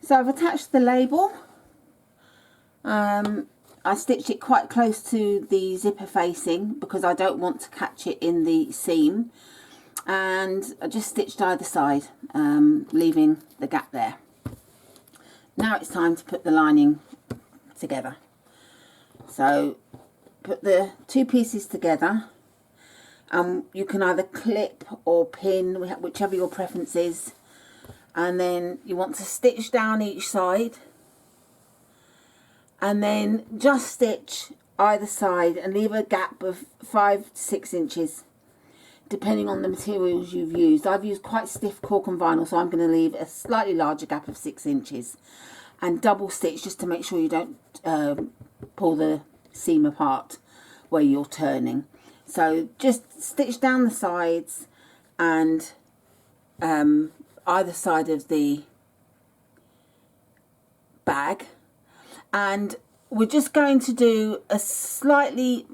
So I've attached the label. I stitched it quite close to the zipper facing because I don't want to catch it in the seam, and I just stitched either side, leaving the gap there. Now it's time to put the lining together. So put the two pieces together, and you can either clip or pin, whichever your preference is, and then you want to stitch down each side, and then just stitch either side and leave a gap of 5 to 6 inches depending on the materials you've used. I've used quite stiff cork and vinyl, so I'm going to leave a slightly larger gap of 6 inches, and double stitch just to make sure you don't pull the seam apart where you're turning. So just stitch down the sides and either side of the bag, and we're just going to do a slightly,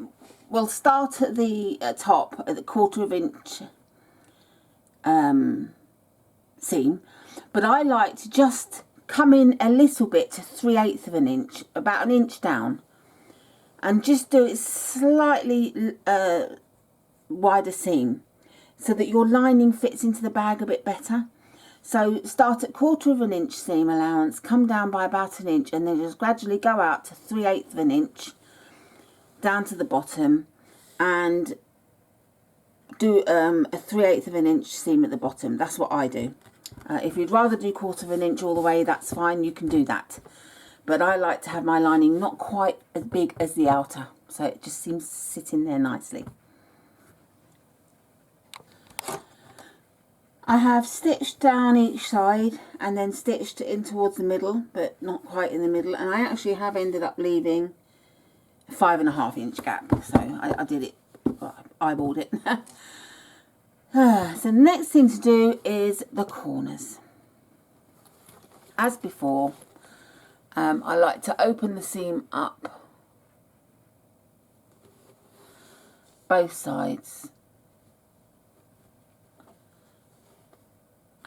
we'll start at the top at the 1/4 inch seam, but I like to just come in a little bit to 3/8 of an inch, about an inch down, and just do it slightly wider seam so that your lining fits into the bag a bit better. So start at 1/4 inch seam allowance, come down by about an inch, and then just gradually go out to 3/8 of an inch down to the bottom, and do a 3/8 of an inch seam at the bottom. That's what I do. If you'd rather do 1/4 inch all the way, that's fine, you can do that. But I like to have my lining not quite as big as the outer, so it just seems to sit in there nicely. I have stitched down each side and then stitched in towards the middle, but not quite in the middle, and I actually have ended up leaving a 5.5 inch gap, so I did it, eyeballed it. So the next thing to do is the corners. As before, I like to open the seam up both sides,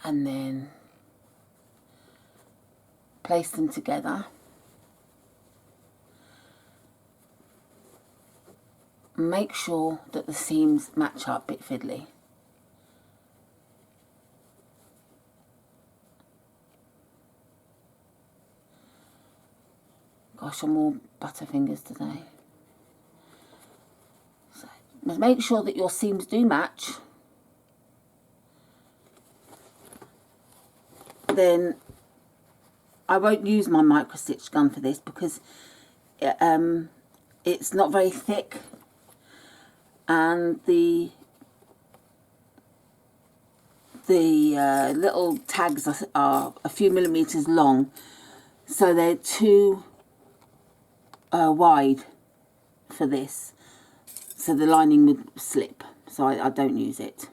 and then place them together. Make sure that the seams match up, bit fiddly. Gosh, I'm all butterfingers today. So make sure that your seams do match. Then I won't use my micro stitch gun for this because it's not very thick, and the little tags are a few millimeters long, so they're too wide for this, so the lining would slip, so I don't use it.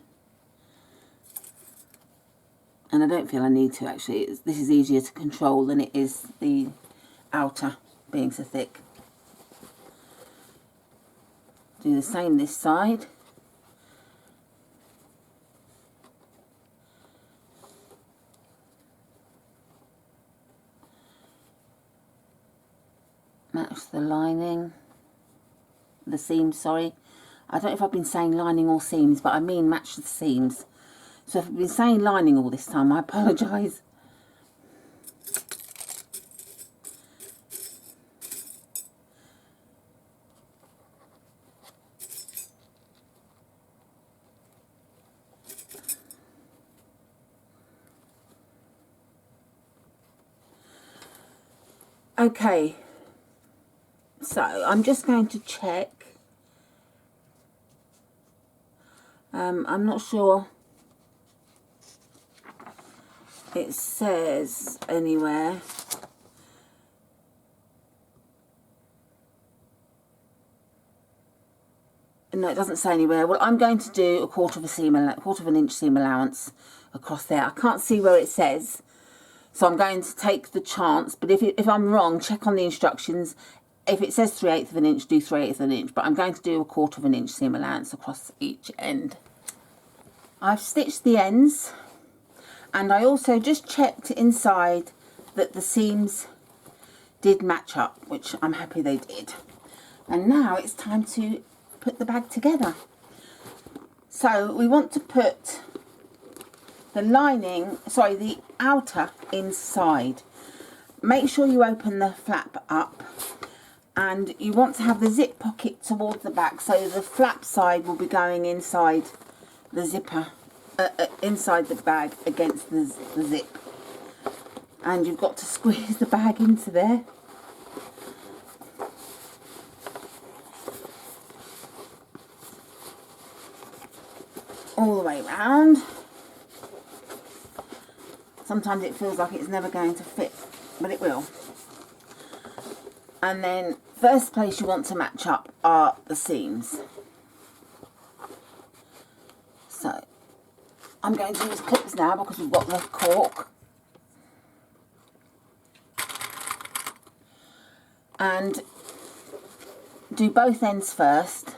And I don't feel I need to, actually. This is easier to control than it is the outer being so thick. Do the same this side. Match the lining, the seams, sorry. I don't know if I've been saying lining or seams, but I mean match the seams. So if I've been saying lining all this time, I apologise. Okay, so I'm just going to check. I'm not sure it says anywhere. No, it doesn't say anywhere. Well, I'm going to do a 1/4 of an inch seam allowance across there. I can't see where it says, so I'm going to take the chance. But if I'm wrong, check on the instructions. If it says 3/8 of an inch, do 3/8 of an inch. But I'm going to do a 1/4 of an inch seam allowance across each end. I've stitched the ends, and I also just checked inside that the seams did match up, which I'm happy they did. And now it's time to put the bag together. So we want to put the lining, sorry, the outer inside. Make sure you open the flap up, and you want to have the zip pocket towards the back, so the flap side will be going inside the zipper, inside the bag against the zip. And you've got to squeeze the bag into there. All the way round. Sometimes it feels like it's never going to fit, but it will. And then first place you want to match up are the seams. So I'm going to use clips now because we've got the cork. And do both ends first.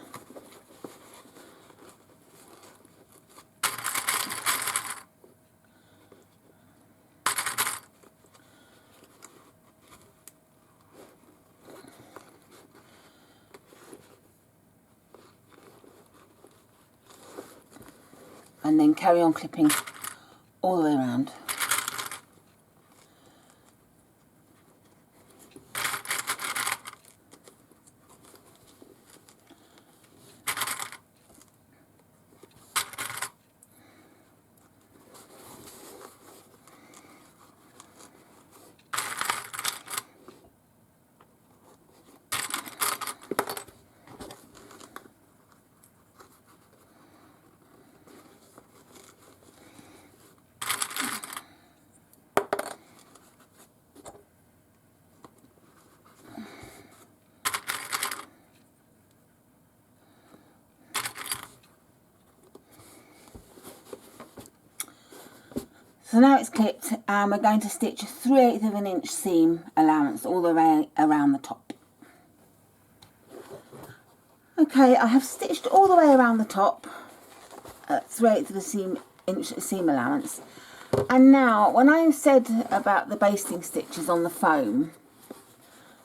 And then carry on clipping all the way around. So now it's clipped, and we're going to stitch a 3/8 of an inch seam allowance all the way around the top. Okay, I have stitched all the way around the top, 3/8 of an inch seam allowance. And now, when I said about the basting stitches on the foam,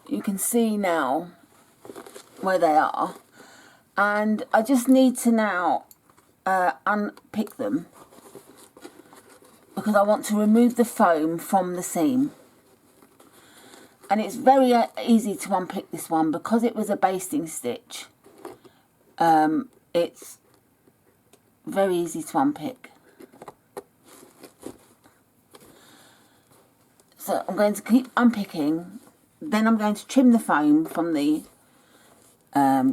you can see now where they are. And I just need to now unpick them, because I want to remove the foam from the seam. And it's very easy to unpick this one because it was a basting stitch. It's very easy to unpick. So I'm going to keep unpicking, then I'm going to trim the foam from the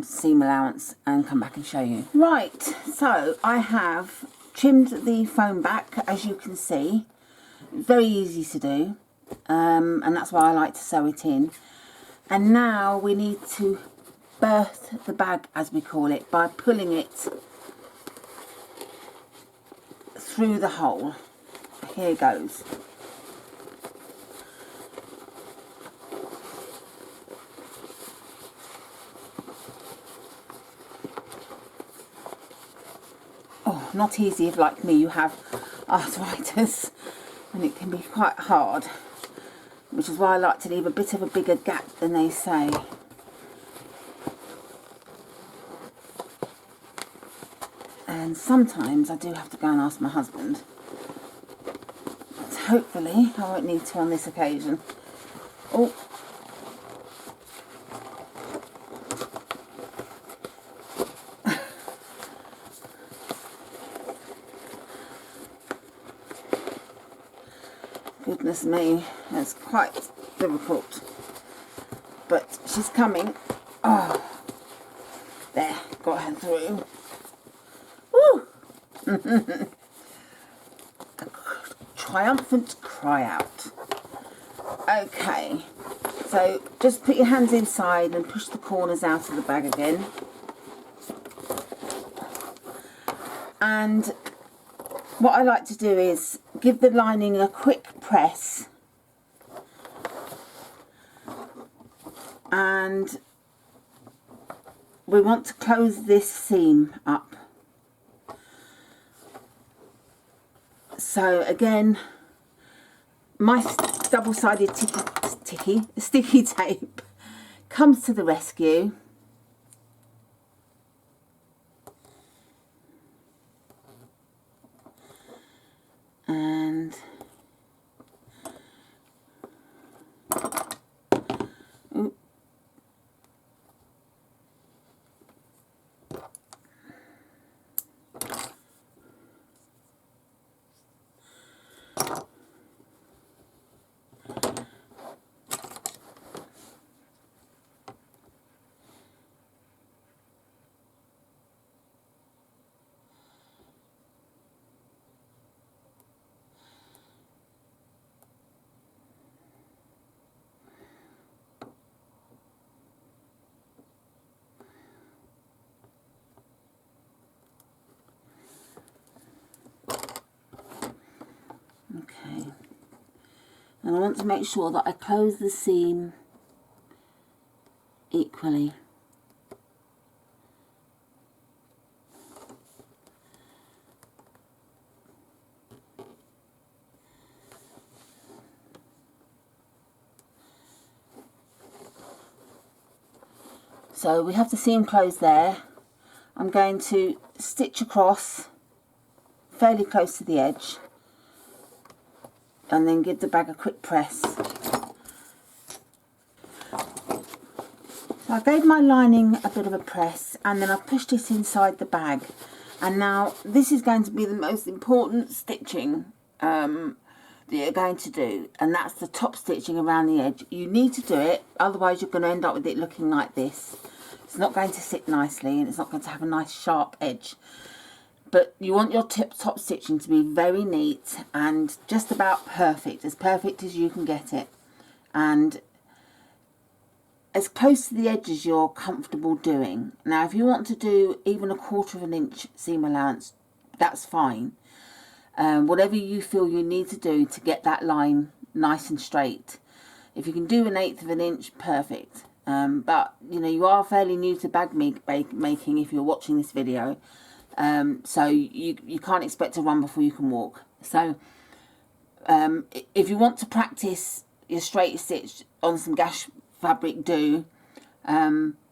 seam allowance and come back and show you. Right, so I have trimmed the foam back, as you can see. Very easy to do, and that's why I like to sew it in. And now we need to birth the bag, as we call it, by pulling it through the hole. Here goes. Oh, not easy if, like me, you have arthritis, and it can be quite hard, which is why I like to leave a bit of a bigger gap than they say. And sometimes I do have to go and ask my husband, but hopefully I won't need to on this occasion. Oh, goodness me, that's quite difficult, but she's coming. Oh, there, got her through. Woo! A triumphant cry out. Okay, so just put your hands inside and push the corners out of the bag again. And what I like to do is give the lining a quick press, and we want to close this seam up. So again, my double-sided sticky tape comes to the rescue. And okay, and I want to make sure that I close the seam equally. So we have the seam closed there. I'm going to stitch across fairly close to the edge and then give the bag a quick press. So I gave my lining a bit of a press and then I pushed it inside the bag. And now this is going to be the most important stitching that you're going to do, and that's the top stitching around the edge. You need to do it, otherwise you're going to end up with it looking like this. It's not going to sit nicely and it's not going to have a nice sharp edge. But you want your top stitching to be very neat and just about perfect as you can get it. And as close to the edge as you're comfortable doing. Now if you want to do even 1/4 of an inch seam allowance, that's fine. Whatever you feel you need to do to get that line nice and straight. If you can do 1/8 of an inch, perfect. But you know, you are fairly new to bag making if you're watching this video, so you can't expect to run before you can walk. So if you want to practice your straight stitch on some gash fabric, do,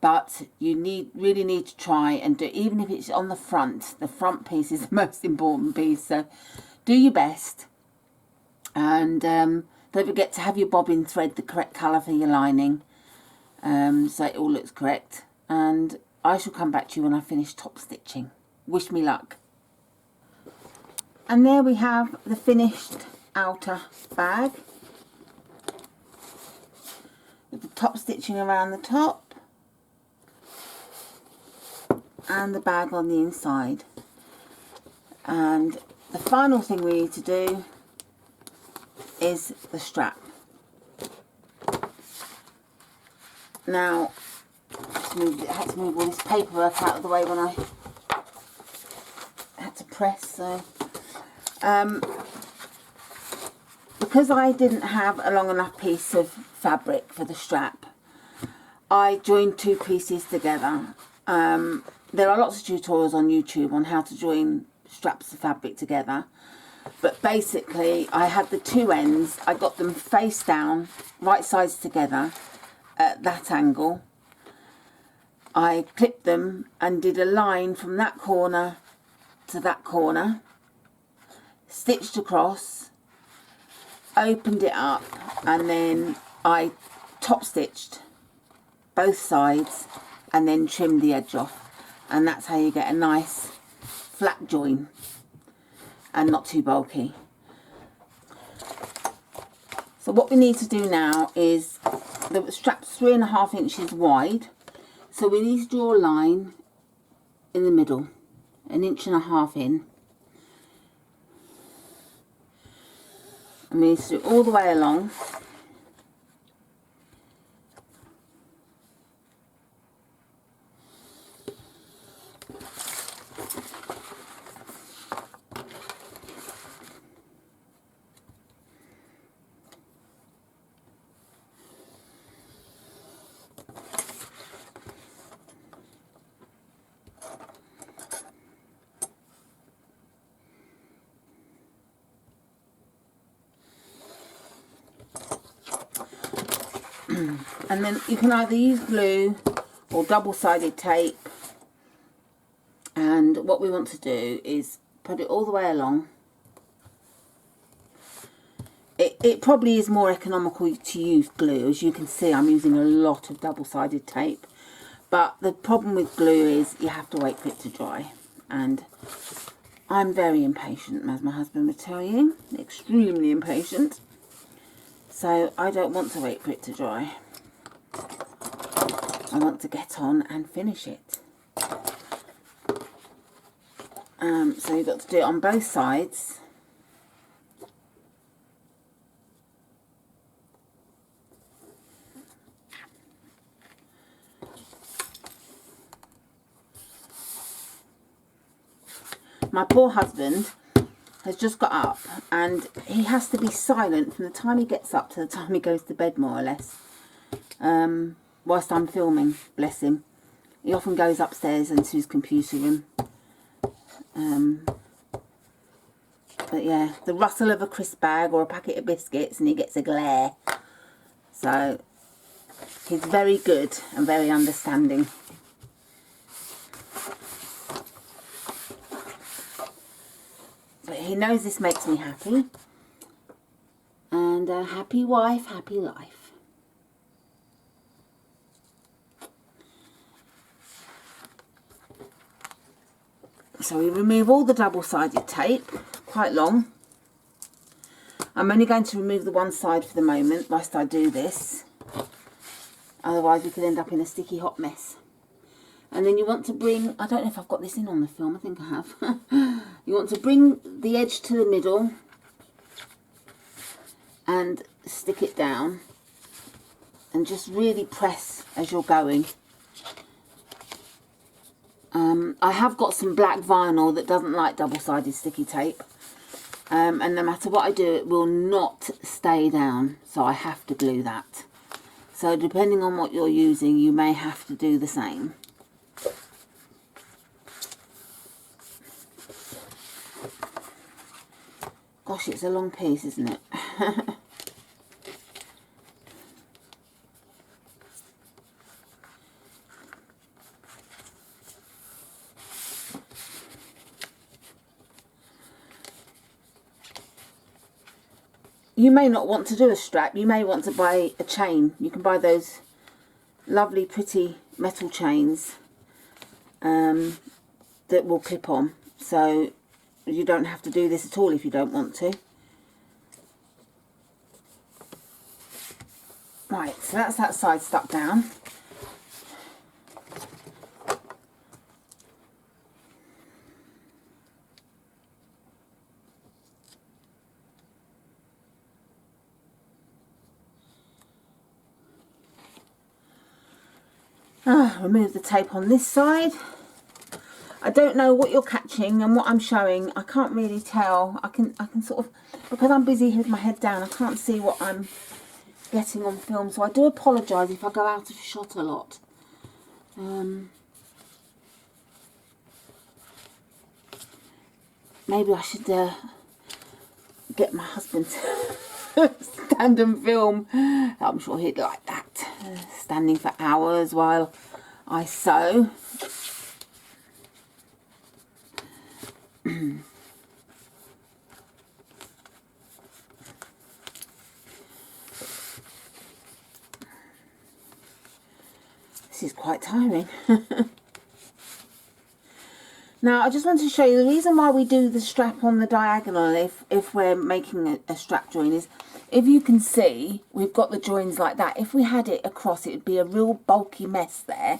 but you really need to try and do, even if it's on the front piece is the most important piece. So do your best, and don't forget to have your bobbin thread the correct colour for your lining, so it all looks correct. And I shall come back to you when I finish top stitching. Wish me luck. And there we have the finished outer bag with the top stitching around the top and the bag on the inside. And the final thing we need to do is the strap. Now I had to move all this paperwork out of the way when I had to press, so because I didn't have a long enough piece of fabric for the strap, I joined 2 pieces together. There are lots of tutorials on YouTube on how to join straps of fabric together, but basically I had the 2 ends, I got them face down, right sides together at that angle. I clipped them and did a line from that corner to that corner, stitched across, opened it up, and then I top stitched both sides and then trimmed the edge off, and that's how you get a nice flat join and not too bulky. So what we need to do now is, the strap's 3.5 inches wide, so we need to draw a line in the middle, 1.5 inches in, and we need to do it all the way along. And then you can either use glue or double-sided tape. And what we want to do is put it all the way along. It probably is more economical to use glue. As you can see, I'm using a lot of double-sided tape. But the problem with glue is you have to wait for it to dry. And I'm very impatient, as my husband would tell you. Extremely impatient. So I don't want to wait for it to dry. I want to get on and finish it. So you've got to do it on both sides. My poor husband has just got up and he has to be silent from the time he gets up to the time he goes to bed, more or less, whilst I'm filming, bless him. He often goes upstairs into his computer room. But yeah, the rustle of a crisp bag or a packet of biscuits and he gets a glare. So he's very good and very understanding. But he knows this makes me happy. And a happy wife, happy life. So we remove all the double-sided tape, quite long. I'm only going to remove the one side for the moment whilst I do this. Otherwise we could end up in a sticky hot mess. And then you want to bring, I don't know if I've got this in on the film, I think I have. You want to bring the edge to the middle and stick it down. And just really press as you're going. I have got some black vinyl that doesn't like double-sided sticky tape. And no matter what I do, it will not stay down. So I have to glue that. So depending on what you're using, you may have to do the same. Gosh, it's a long piece, isn't it? You may not want to do a strap. You may want to buy a chain. You can buy those lovely, pretty metal chains that will clip on. So you don't have to do this at all if you don't want to. Right, so that's that side stuck down. Remove the tape on this side. I don't know what you're catching and what I'm showing. I can't really tell. I can sort of, because I'm busy with my head down, I can't see what I'm getting on film. So I do apologise if I go out of shot a lot. Maybe I should get my husband to stand and film. I'm sure he'd like that. Standing for hours while I sew. This is quite tiring. Now I just want to show you the reason why we do the strap on the diagonal if we're making a strap join is, if you can see, we've got the joins like that. If we had it across, it would be a real bulky mess there,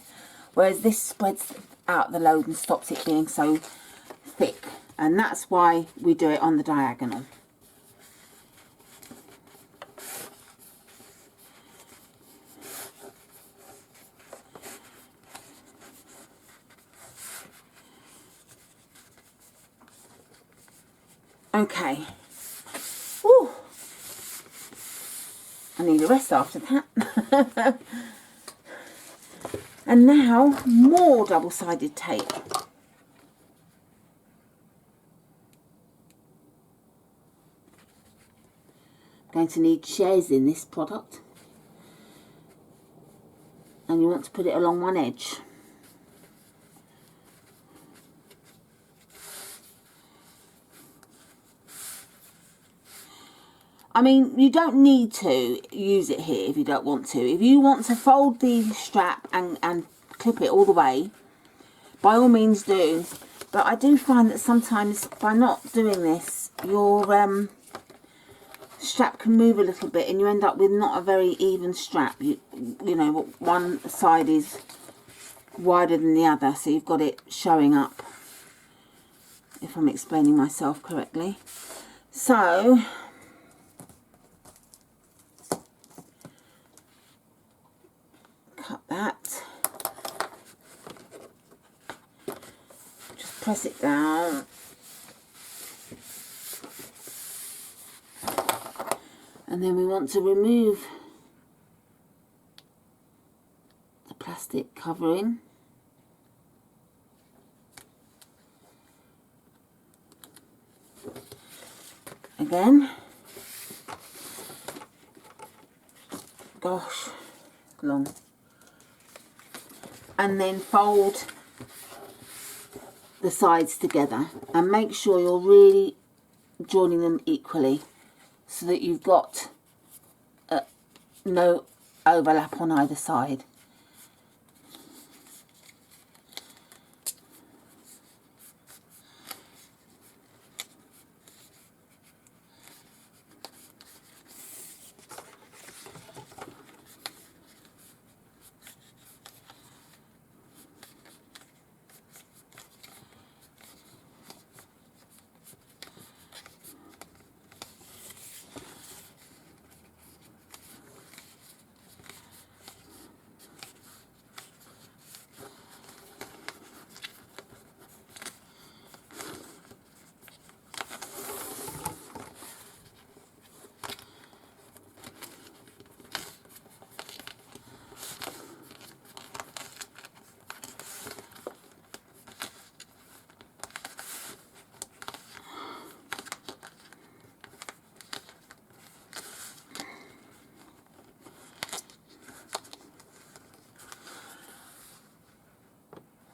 whereas this spreads out the load and stops it being so thick, and that's why we do it on the diagonal. Okay. Whew. I need a rest after that. And now more double-sided tape. I'm going to need shares in this product. and you want to put it along one edge. I mean, you don't need to use it here if you don't want to. If you want to fold the strap and clip it all the way, by all means do. But I do find that sometimes by not doing this, your strap can move a little bit and you end up with not a very even strap. You know, one side is wider than the other, so you've got it showing up, if I'm explaining myself correctly. So cut that, just press it down, and then we want to remove the plastic covering. Again, gosh, long. And then fold the sides together and make sure you're really joining them equally so that you've got no overlap on either side.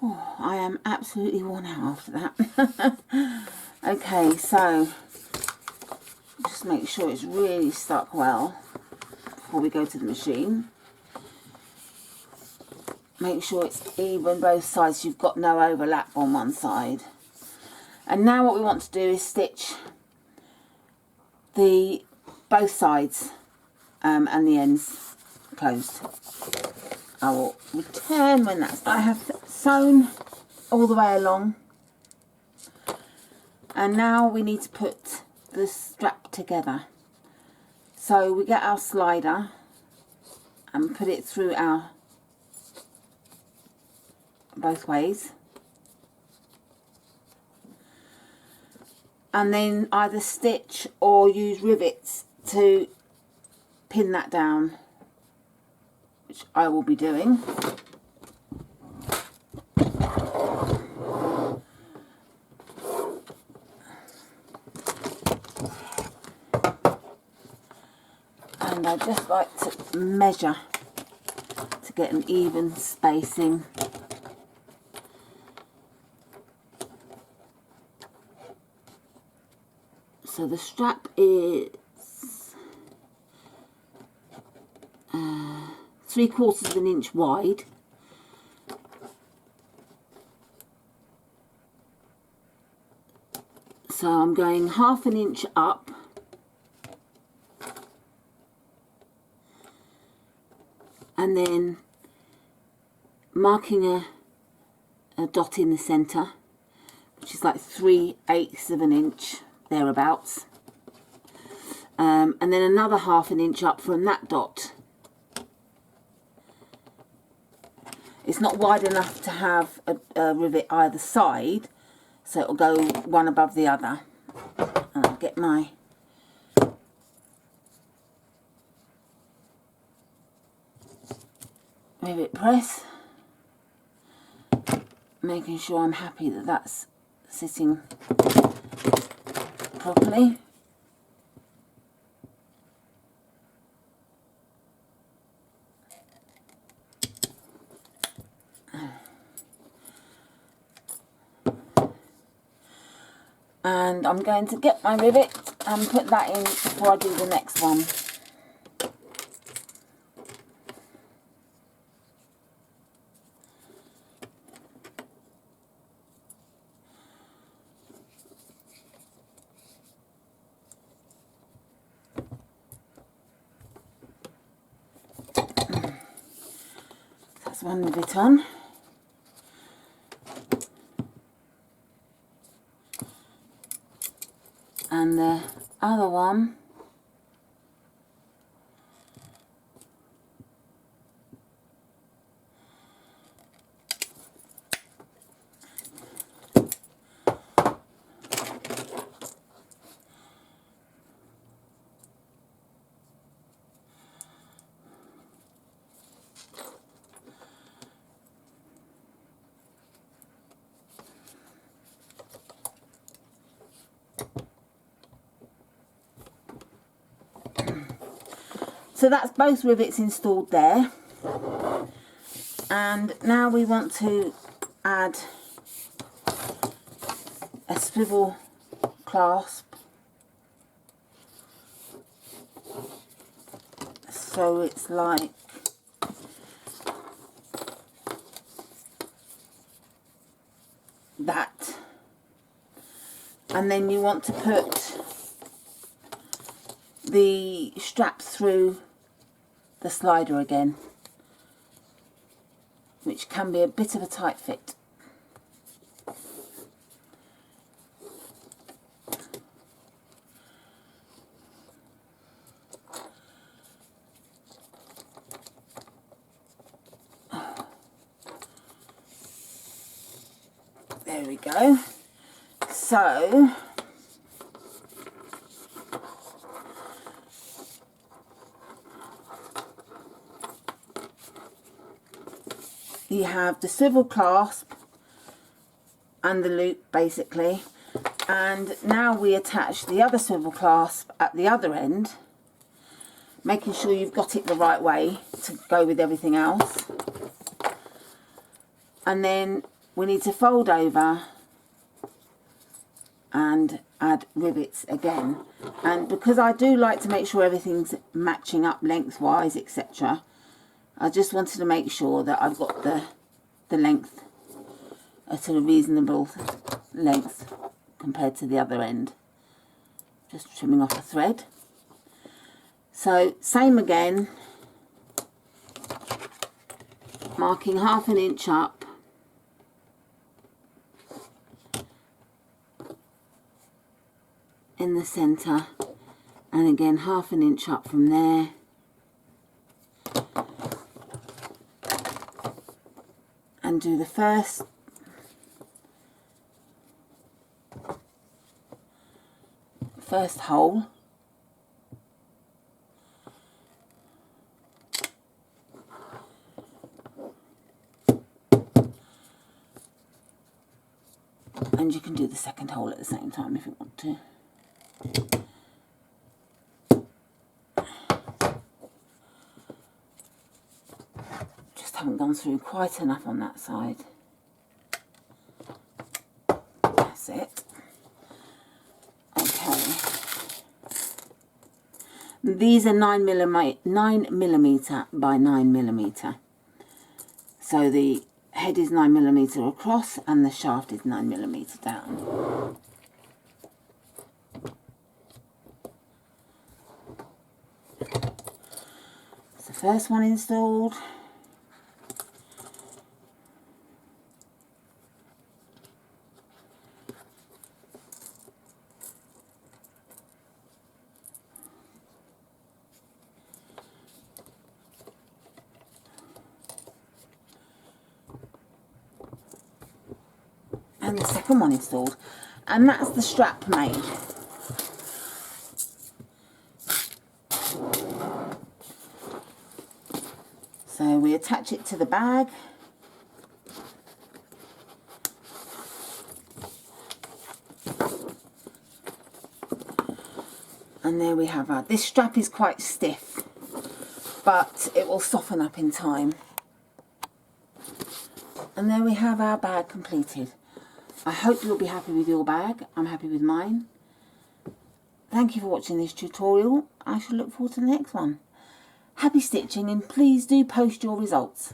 Oh, I am absolutely worn out after that. Okay, so just make sure it's really stuck well before we go to the machine. Make sure it's even both sides, you've got no overlap on one side. And now what we want to do is stitch both sides and the ends closed. I will return when that's done. I have sewn all the way along, and now we need to put the strap together. So we get our slider and put it through our both ways, and then either stitch or use rivets to pin that down, which I will be doing. And I just like to measure to get an even spacing. So the strap is 3/4 of an inch wide. So I'm going 1/2 an inch up, and then marking a dot in the centre, which is like 3/8 of an inch, thereabouts, and then another 1/2 an inch up from that dot. It's not wide enough to have a rivet either side, so it'll go one above the other. And I'll get my rivet press, making sure I'm happy that that's sitting properly. And I'm going to get my rivet and put that in before I do the next one. That's one rivet on. And the other one so that's both rivets installed there. And now we want to add a swivel clasp, so it's like that, and then you want to put the strap through the slider again, which can be a bit of a tight fit. There we go. So you have the swivel clasp and the loop basically, and now we attach the other swivel clasp at the other end, making sure you've got it the right way to go with everything else. And then we need to fold over and add rivets again, and because I do like to make sure everything's matching up lengthwise, etc., I just wanted to make sure that I've got the length at a reasonable length compared to the other end. Just trimming off a thread. So same again, marking 1/2 inch up in the centre, and again 1/2 inch up from there, and do the first hole, and you can do the second hole at the same time if you want to. Just haven't gone through quite enough on that side. That's it. Okay. These are 9mm by 9mm. So the head is 9mm across and the shaft is 9mm down. That's the first one installed. And the second one installed, and that's the strap made. So we attach it to the bag, and there we have our, this strap is quite stiff, but it will soften up in time. And there we have our bag completed. I hope you'll be happy with your bag. I'm happy with mine. Thank you for watching this tutorial. I shall look forward to the next one. Happy stitching, and please do post your results.